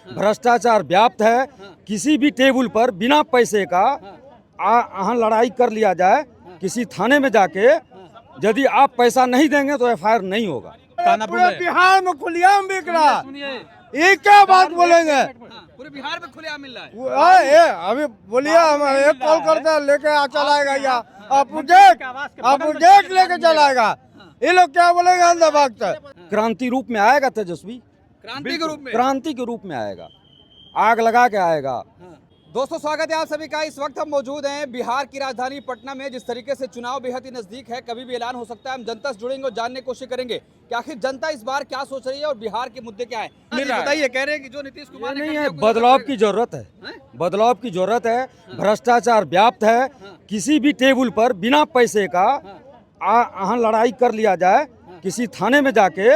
भ्रष्टाचार व्याप्त है। किसी भी टेबल पर बिना पैसे का यहाँ लड़ाई कर लिया जाए, किसी थाने में जाके यदि आप पैसा नहीं देंगे तो एफआईआर नहीं होगा। पूरे बिहार में खुलेआम बिक रहा है, ये क्या बात बोलेंगे? पूरे बिहार में खुलेआम मिल रहा है। ये अभी बोलिए, हम एक कॉल करते हैं लेके चलाएगा या अपडेट लेके चलाएगा। ये लोग क्या बोलेंगे? अंदर भागते क्रांति रूप में आएगा तेजस्वी, क्रांति के रूप में, क्रांति के रूप में आएगा, आग लगा के आएगा। दोस्तों स्वागत है आप सभी का। इस वक्त हम मौजूद हैं बिहार की राजधानी पटना में। जिस तरीके से चुनाव बेहद ही नजदीक है, कभी भी ऐलान हो सकता है। हम जनता से जुड़ेंगे और जानने की कोशिश करेंगे कि आखिर जनता इस बार क्या सोच रही है और बिहार के मुद्दे क्या है। बताइए, कह रहे हैं कि जो नीतीश कुमार ने नहीं है, बदलाव की जरूरत है, बदलाव की जरूरत है। भ्रष्टाचार व्याप्त है। किसी भी टेबल पर बिना पैसे का यहाँ लड़ाई कर लिया जाए, किसी थाने में जाके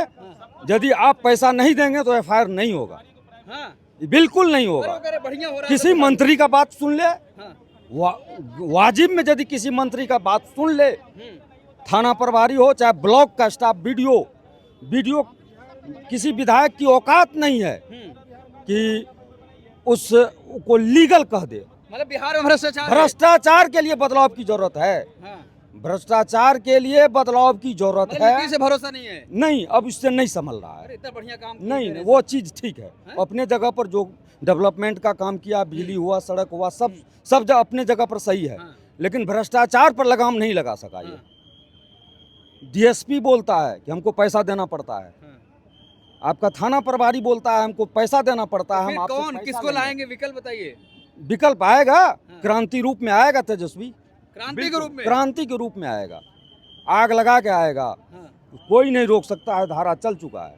यदि आप पैसा नहीं देंगे तो एफआईआर नहीं होगा, बिल्कुल नहीं होगा। बढ़िया हो रहा है। किसी मंत्री का बात सुन ले, वाजिब में यदि किसी मंत्री का बात सुन ले, थाना प्रभारी हो चाहे ब्लॉक का स्टाफ, वीडियो किसी विधायक की औकात नहीं है कि उसको लीगल कह दे। मतलब बिहार में भ्रष्टाचार के लिए बदलाव की जरूरत है। भ्रष्टाचार के लिए बदलाव की जरूरत है। नीतीश से भरोसा नहीं है। नहीं, अब इससे नहीं संभल रहा है। इतना बढ़िया काम नहीं, वो चीज ठीक है। अपने जगह पर जो डेवलपमेंट का काम किया, बिजली हुआ, सड़क हुआ, सब जगह अपने जगह पर सही है। लेकिन भ्रष्टाचार पर लगाम नहीं लगा सका ये। डीएसपी बोलता है कि हमको पैसा देना पड़ता है, आपका थाना प्रभारी बोलता है हमको पैसा देना पड़ता है। हम कौन किसको लाएंगे? विकल्प बताइए। विकल्प आएगा, क्रांति रूप में आएगा तेजस्वी, क्रांति के रूप में, क्रांति के रूप में आएगा, आग लगा के आएगा। कोई नहीं रोक सकता है, धारा चल चुका है।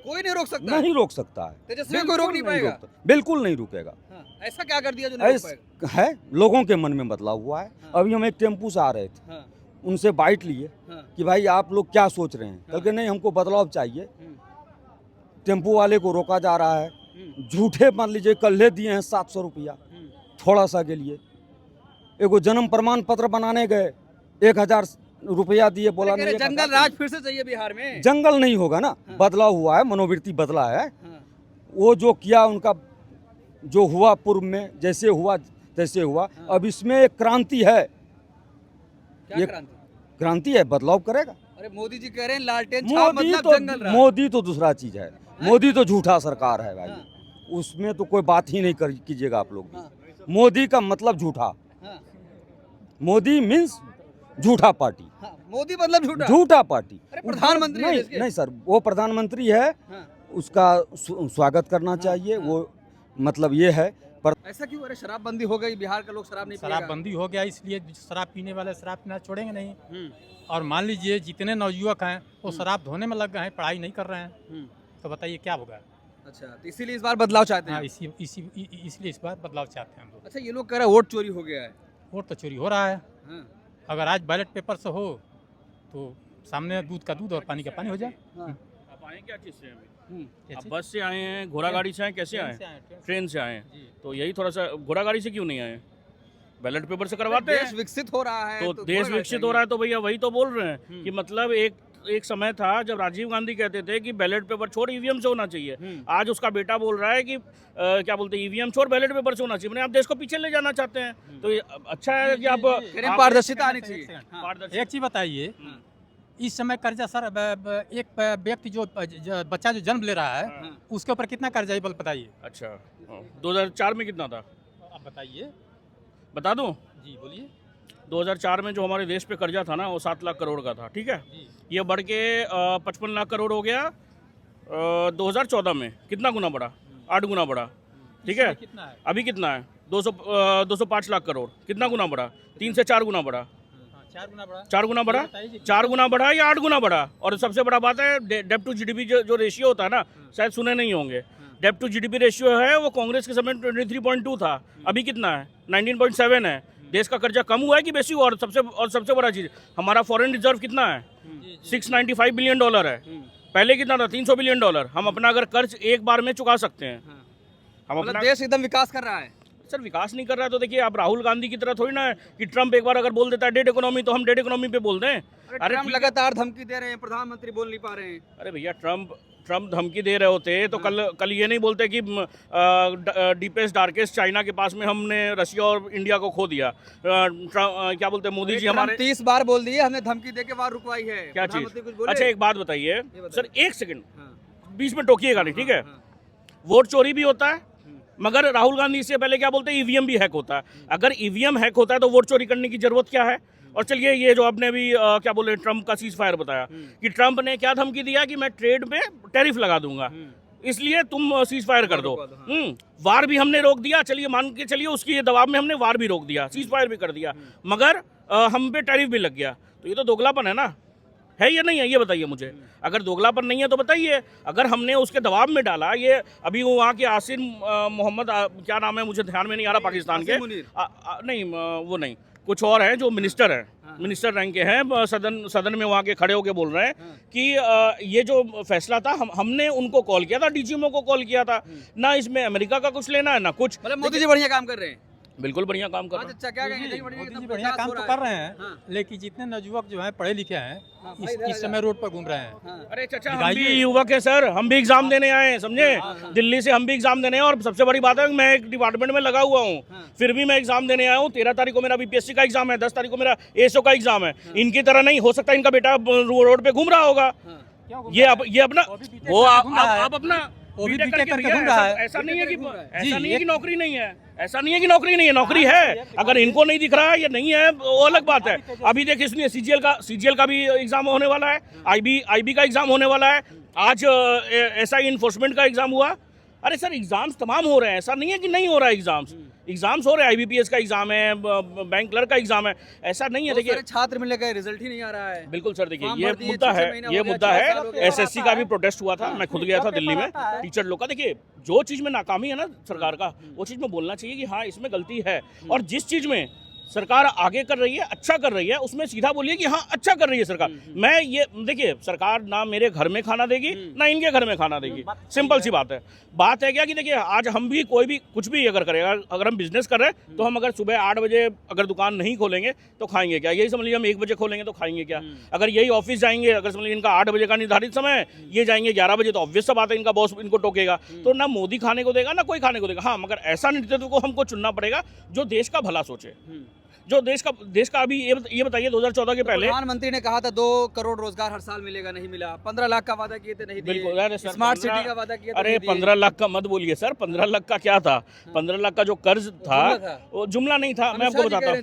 कोई नहीं रोक सकता, नहीं रोक सकता है। तेजस्वी को रोक नहीं पाएगा, बिल्कुल नहीं रुकेगा। ऐसा क्या कर दिया जो नहीं रोक पाएगा? है, लोगों के मन में बदलाव हुआ है। अभी हम एक टेम्पू से आ रहे थे, उनसे बाइट लिए कि भाई आप लोग क्या सोच रहे हैं, कल के नहीं हमको बदलाव चाहिए। टेम्पू वाले को रोका जा रहा है, झूठे मान लीजिए कल्ले दिए हैं 700 रुपया थोड़ा सा के लिए। एगो जन्म प्रमाण पत्र बनाने गए 1000 रुपया दिए, बोला नहीं। जंगल राज फिर से चाहिए बिहार में। जंगल नहीं होगा ना, बदलाव हुआ है, मनोवृत्ति बदला है। वो जो किया उनका, जो हुआ पूर्व में जैसे हुआ तैसे हुआ, अब इसमें एक क्रांति है। क्या क्रांति? क्रांति है, बदलाव करेगा। अरे मोदी जी कह रहे हैं लालटेन छाप मतलब जंगल राज। मोदी तो दूसरा चीज है, मोदी तो झूठा सरकार है भाई, उसमें तो कोई बात ही नहीं कीजिएगा आप लोग। मोदी का मतलब झूठा, मोदी मीन्स झूठा पार्टी। मोदी मतलब झूठा, झूठा पार्टी। प्रधानमंत्री नहीं सर, वो प्रधानमंत्री है, उसका स्वागत करना चाहिए। वो मतलब ये है। पर ऐसा क्यों? अरे शराबबंदी हो गई, बिहार का लोग शराब नहीं पिएगा। शराबबंदी हो गया, इसलिए शराब पीने वाले शराब पीना छोड़ेंगे नहीं। और मान लीजिए जितने नवयुवक हैं वो शराब धोने में लग गए हैं, पढ़ाई नहीं कर रहे हैं, तो बताइए क्या होगा? अच्छा, तो इसीलिए इस बार बदलाव चाहते हैं। इसलिए इस बार बदलाव चाहते हैं हम लोग। अच्छा, ये लोग कह रहे हैं वोट चोरी हो गया है। वोट तो चोरी हो रहा है। अगर आज बैलेट पेपर से हो तो सामने दूध का दूध और पानी का पानी हो जाए। आप आए क्या चीज़ से? आप बस से आए हैं, घोड़ा गाड़ी से आए, कैसे आए? ट्रेन से आए। तो यही थोड़ा सा, घोड़ा गाड़ी से क्यों नहीं आए? बैलेट पेपर से करवाते हैं। देश विकसित हो रहा है तो देश विकसित हो रहा है, तो भैया वही तो बोल रहे हैं कि मतलब एक समय था जब राजीव गांधी कहते थे कि बैलेट पेपर छोड़ ईवीएम से होना चाहिए। आज उसका बेटा बोल रहा है कि क्या बोलते हैं, ईवीएम छोड़ बैलेट पेपर से होना चाहिए। मैंने आप देश को पीछे ले जाना चाहते हैं, तो अच्छा है कि आप पारदर्शिता आनी चाहिए। एक चीज बताइए, इस समय कर्जा सर, एक व्यक्ति जो बच्चा जो जन्म ले रहा है उसके ऊपर कितना कर्जा है बताइए? अच्छा, 2004 में कितना था आप बताइए। बता दूं? जी बोलिए। 2004 में जो हमारे देश पे कर्जा था ना, वो 7 लाख करोड़ का था, ठीक है। ये बढ़ के 55 लाख करोड़ हो गया 2014 में। कितना गुना बढ़ा? 8 गुना बढ़ा, ठीक है। अभी कितना है? 205 लाख करोड़। कितना गुना बढ़ा? 3 से 4 गुना बढ़ा। 4 गुना बढ़ा। 4 गुना बढ़ा या 8 गुना बढ़ा? और सबसे बड़ा बात है, डेब्ट टू जीडीपी जो रेशियो होता है ना, शायद सुने नहीं होंगे। डेब्ट टू जीडीपी रेशियो है, वो कांग्रेस के समय 23.2 था, अभी कितना है? 19.7 है। देश का कर्जा कम हुआ है कि बेसी हुआ? और सबसे बड़ा चीज़, हमारा फॉरेन रिजर्व कितना है? $695 बिलियन है। पहले कितना था? $300 बिलियन। हम अपना अगर कर्ज एक बार में चुका सकते हैं। हम अपना देश एकदम विकास कर रहा है। सर विकास नहीं कर रहा है तो देखिए, आप राहुल गांधी की तरह थोड़ी ना है कि ट्रम्प एक बार अगर बोल देता है डेड इकोनॉमी, तो हम डेड इकोनॉमी पे बोल दें। अरे ट्रम्प लगातार धमकी दे रहे हैं, प्रधानमंत्री बोल नहीं पा रहे हैं। अरे भैया, ट्रम्प धमकी दे रहे होते तो कल ये नहीं बोलते कि डीपेस्ट डार्केस्ट चाइना के पास में हमने रशिया और इंडिया को खो दिया। क्या बोलते हैं मोदी जी हमारे 30 बार बोल दिए हमने धमकी देके वार रुकवाई है। क्या चीज? प्रधानमंत्री कुछ बोले? अच्छा एक बात बताइए सर, एक सेकंड हाँ। बीच में टोकिएगा नहीं, ठीक है? वोट चोरी भी होता है, मगर राहुल गांधी इससे पहले क्या बोलते हैं, ईवीएम भी हैक होता है। अगर ईवीएम हैक होता है तो वोट चोरी करने की जरूरत क्या है? और चलिए ये जो आपने भी क्या बोले ट्रम्प का सीज फायर बताया कि ट्रम्प ने क्या धमकी दिया कि मैं ट्रेड पे टैरिफ लगा दूंगा, इसलिए तुम सीज फायर कर दो। वार भी हमने रोक दिया, चलिए मान के चलिए उसकी दबाव में हमने वार भी रोक दिया, सीज फायर भी कर दिया, मगर हम पे टैरिफ भी लग गया। तो ये तो दोगलापन है ना, है या नहीं है? ये बताइए मुझे। अगर दोगलापन नहीं है तो बताइए। अगर हमने उसके दबाव में डाला, ये अभी वहाँ के आसिम मोहम्मद क्या नाम है मुझे ध्यान में नहीं आ रहा, पाकिस्तान के नहीं वो नहीं, कुछ और हैं जो मिनिस्टर हैं, मिनिस्टर रैंक के हैं, सदन में वहाँ के खड़े होके बोल रहे हैं कि ये जो फैसला था हमने उनको कॉल किया था, डीजीएमओ को कॉल किया था, ना इसमें अमेरिका का कुछ लेना है ना कुछ। मतलब मोदी जी बढ़िया काम कर रहे हैं। बिल्कुल बढ़िया काम कर रहे हैं। अच्छा क्या कहेंगे? मोदी जी बढ़िया काम तो कर रहे हैं, लेकिन जितने नवयुवक जो हैं पढ़े लिखे हैं इस समय रोड पर घूम रहे हैं। अरे चाचा हम भी युवक है सर, हम भी एग्जाम देने आए हैं, समझे? दिल्ली से हम भी एग्जाम देने हैं, और सबसे बड़ी बात है मैं एक डिपार्टमेंट में लगा हुआ हूँ, फिर भी मैं एग्जाम देने आया हूँ। 13 तारीख को मेरा बीपीएससी का एग्जाम है, 10 तारीख को मेरा एएसओ का एग्जाम है। इनकी तरह नहीं हो सकता इनका बेटा रोड पे घूम रहा होगा। ये अपना वो आप अपना बीटेक करके घूम रहा है। ऐसा नहीं है कि नौकरी नहीं है, ऐसा नहीं है कि नौकरी नहीं है, नौकरी है। अगर इनको नहीं दिख रहा है या नहीं है वो अलग बात है। अभी देखिए सुनिए, सीजीएल का भी एग्जाम होने वाला है, आईबी का एग्जाम होने वाला है, आज एसआई इन्फोर्समेंट का एग्जाम हुआ। अरे सर एग्जाम्स तमाम हो रहे हैं, ऐसा नहीं है कि नहीं हो रहा है। एग्जाम्स हो रहे हैं, आईबीपीएस का एग्जाम है, बैंक क्लर्क का एग्जाम है, ऐसा नहीं है। देखिए छात्र मिलने का रिजल्ट ही नहीं आ रहा है। बिल्कुल सर, देखिए ये मुद्दा है। एसएससी का भी प्रोटेस्ट हुआ था, मैं खुद गया था दिल्ली में, टीचर लोग का। देखिए जो चीज में नाकामी है ना सरकार का, वो चीज में बोलना चाहिए कि हाँ इसमें गलती है, और जिस चीज में सरकार आगे कर रही है, अच्छा कर रही है, उसमें सीधा बोलिए कि हाँ अच्छा कर रही है सरकार। मैं ये देखिए, सरकार ना मेरे घर में खाना देगी ना इनके घर में खाना देगी, सिंपल सी बात है। बात है क्या कि देखिए आज हम भी कोई भी कुछ भी अगर करेगा, अगर हम बिजनेस कर रहे हैं तो हम अगर सुबह 8 बजे अगर दुकान नहीं खोलेंगे तो खाएंगे क्या? यही समझ लीजिए हम 1 बजे खोलेंगे तो खाएंगे क्या? अगर यही ऑफिस जाएंगे, अगर समझ लीजिए इनका 8 बजे का निर्धारित समय है, ये जाएंगे 11 बजे, तो ऑब्वियस सा बात है इनका बॉस इनको टोकेगा। तो ना मोदी खाने को देगा ना कोई खाने को देगा। हाँ मगर ऐसा नेतृत्व को हमको चुनना पड़ेगा जो देश का भला सोचे, जो देश का। अभी ये बताइए 2014 के पहले प्रधानमंत्री ने कहा था 2 करोड़ रोजगार हर साल मिलेगा, नहीं मिला। 15 लाख का वादा किए थे, नहीं दिए। बिल्कुल स्मार्ट सिटी का वादा किया था, अरे 15 लाख का मत बोलिए सर, 15 लाख का क्या था? 15 लाख का जो कर्ज था वो जुमला नहीं था, मैं आपको बताता हूँ।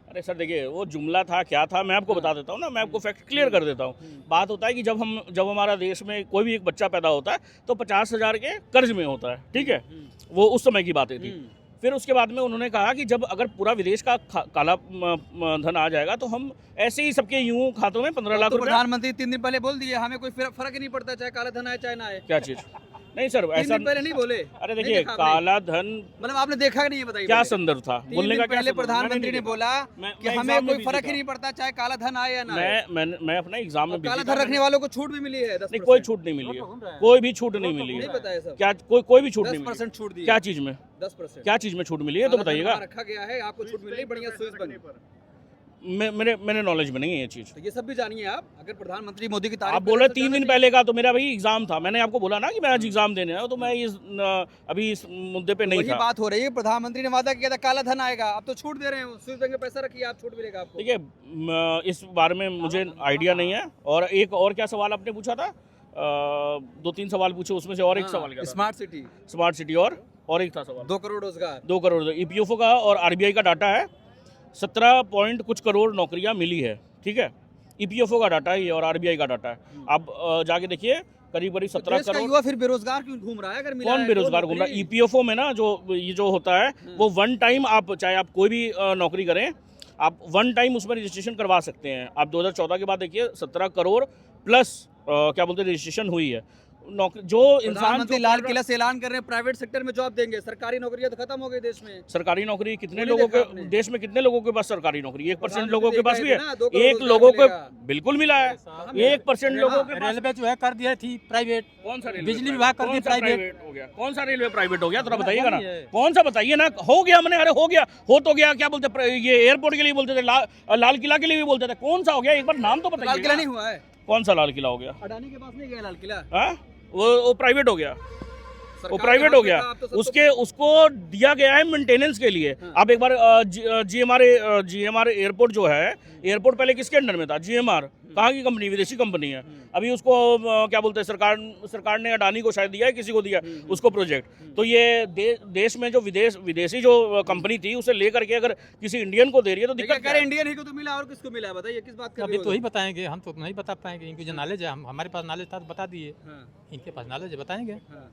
अरे सर देखिए वो जुमला था क्या था, मैं आपको बता देता हूँ ना, मैं आपको फैक्ट क्लियर कर देता हूँ। बात होता है कि जब हमारा देश में कोई भी एक बच्चा पैदा होता है तो 50,000 के कर्ज में होता है, ठीक है? वो उस समय की बातें थी। फिर उसके बाद में उन्होंने कहा कि जब अगर पूरा विदेश का काला धन आ जाएगा तो हम ऐसे ही सबके यूं खातों में 15 लाख रुपए। प्रधानमंत्री 3 दिन पहले बोल दिए हमें कोई फर्क ही नहीं पड़ता चाहे काला धन आए चाहे ना आए। क्या चीज? नहीं सर ऐसा पहले नहीं बोले। अरे देखिए काला धन मतलब आपने देखा नहीं है, बताइए क्या संदर्भ था बोलने का? पहले प्रधानमंत्री ने बोला कि हमें कोई फर्क ही नहीं पड़ता चाहे काला धन आए या ना आए। मैं अपना एग्जाम में काला धन रखने वालों को छूट भी मिली है? नहीं कोई छूट नहीं मिली है, कोई भी छूट नहीं मिली है। क्या कोई भी छूट नहीं मिली? 10% छूट दी। क्या चीज में? 10%। क्या चीज में छूट मिली है तो बताइएगा। रखा गया है, आपको छूट मिल रही बढ़िया स्विस बनी। मेरे नॉलेज में नहीं है ये चीज। तो ये सब भी जानिए आप। अगर प्रधानमंत्री मोदी की तारीफ आप बोल रहे 3 दिन पहले का, तो मेरा भाई एग्जाम था, मैंने आपको बोला ना कि मैं आज एग्जाम देने आया हूं, तो मैं अभी इस मुद्दे पे नहीं था। वही बात हो रही है, प्रधानमंत्री ने वादा किया था काला धन आएगा, अब तो छूट दे रहे हैं, स्विस बैंक में पैसा रखिए आप, छूट मिलेगा आपको। देखिए इस बारे में मुझे आइडिया नहीं है। और एक और क्या सवाल आपने पूछा था? 2-3 सवाल पूछे, उसमें से और एक सवाल क्या था? स्मार्ट सिटी और एक था सवाल 2 करोड़ रोजगार। 2 करोड़ ईपीएफओ का और आरबीआई का डाटा है, 17 पॉइंट कुछ करोड़ नौकरियां मिली है, ठीक है? ईपीएफओ का डाटा है ये और आरबीआई का डाटा है। आप जाके देखिए करीब 17 करोड़। युवा फिर बेरोजगार क्यों घूम रहा है? अगर कौन बेरोजगार घूम रहा है? ईपीएफओ में ना जो होता है वो 1 टाइम, आप चाहे आप कोई भी नौकरी करें, आप 1 टाइम उसमें रजिस्ट्रेशन करवा सकते हैं। आप 2014 के बाद देखिए 17 करोड़ प्लस क्या बोलते हैं रजिस्ट्रेशन हुई है। जो इंसान लाल किला से ऐलान कर रहे हैं प्राइवेट सेक्टर में जॉब देंगे, सरकारी नौकरियां तो खत्म हो गई देश में। सरकारी नौकरी कितने लोगों के देश में, कितने लोगों के पास सरकारी नौकरी? 1% लोगों के पास भी है, 1 लोगों को बिल्कुल मिला है। 1% लोगों के पास। रेलवे जो है कर दिया थी प्राइवेट। कौन सा? बिजली विभाग कर दिया प्राइवेट हो गया। कौन सा रेलवे प्राइवेट हो गया? थोड़ा बताइएगा ना, कौन सा बताइए ना। हो गया मैंने, अरे हो गया, हो तो गया। क्या बोलते ये एयरपोर्ट के लिए बोलते थे, लाल किला के लिए भी बोलते थे, कौन सा हो गया? एक बार नाम तो बताइए। लाल किला नहीं हुआ है। कौन सा लाल किला हो गया? अडानी के पास नहीं गया लाल किला। वो प्राइवेट हो गया, वो सरकार प्राइवेट के हो हाथ में गया। था, अब तो सब तो- उसके उसको दिया गया है मेंटेनेंस के लिए। आप एक बार जीएमआर एयरपोर्ट जो है, एयरपोर्ट पहले किसके अंडर में था? जीएमआर। कहाँ की कंपनी? विदेशी कंपनी है। अभी उसको क्या बोलते हैं, सरकार ने अडानी को शायद दिया है, किसी को दिया उसको प्रोजेक्ट। तो ये देश में जो विदेशी जो कंपनी थी उसे लेकर के अगर किसी इंडियन को दे रही है तो लेकिन दिक्कत कह क्या रहे है? इंडियन ही को तो मिला और किसको मिला है बताइए, किस बात का अभी विरोध तो है? ही बताएंगे, हम तो नहीं बता पाएंगे। इनकी जो नॉलेज है, हमारे पास नॉलेज था तो बता दिए, हाँ, इनके पास नॉलेज है बताएंगे। हाँ।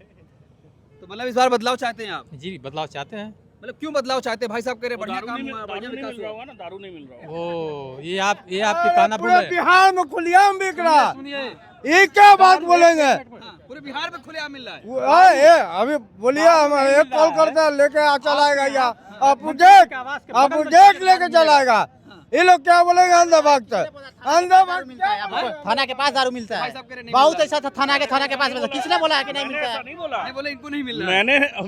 तो मतलब इस बार बदलाव चाहते हैं आप? जी बदलाव चाहते हैं। मतलब क्यों बदलाव चाहते हैं? भाई साहब कह रहे हैं बढ़िया दारू काम नहीं हुआ, मिल बढ़िया दारू नहीं विकास मिल रहा हुआ। होगा ना, दारू नहीं मिल रहा होगा। वो ये आपके कहना भूल पूरे है। बिहार में खुलेआम बिक रहा है। सुनिए, ये क्या बात बोलेंगे? हाँ, पूरे बिहार में खुलेआम मिल रहा है। अभी बोलिए, हम एक कॉल करते हैं, लेके चलाएगा या अपडेट लेके चलाएगा। ये लोग क्या बोलेंगे? अंधा भक्त थाना के पास दारू मिलता भाई है। साहब कह रहे नहीं बहुत मिल ऐसा था थाना के पास मिलता है। किसने बोला है कि नहीं मिलता है? ऐसा नहीं बोला, रहा है। नहीं बोले इनको नहीं मिल रहा है। मैंने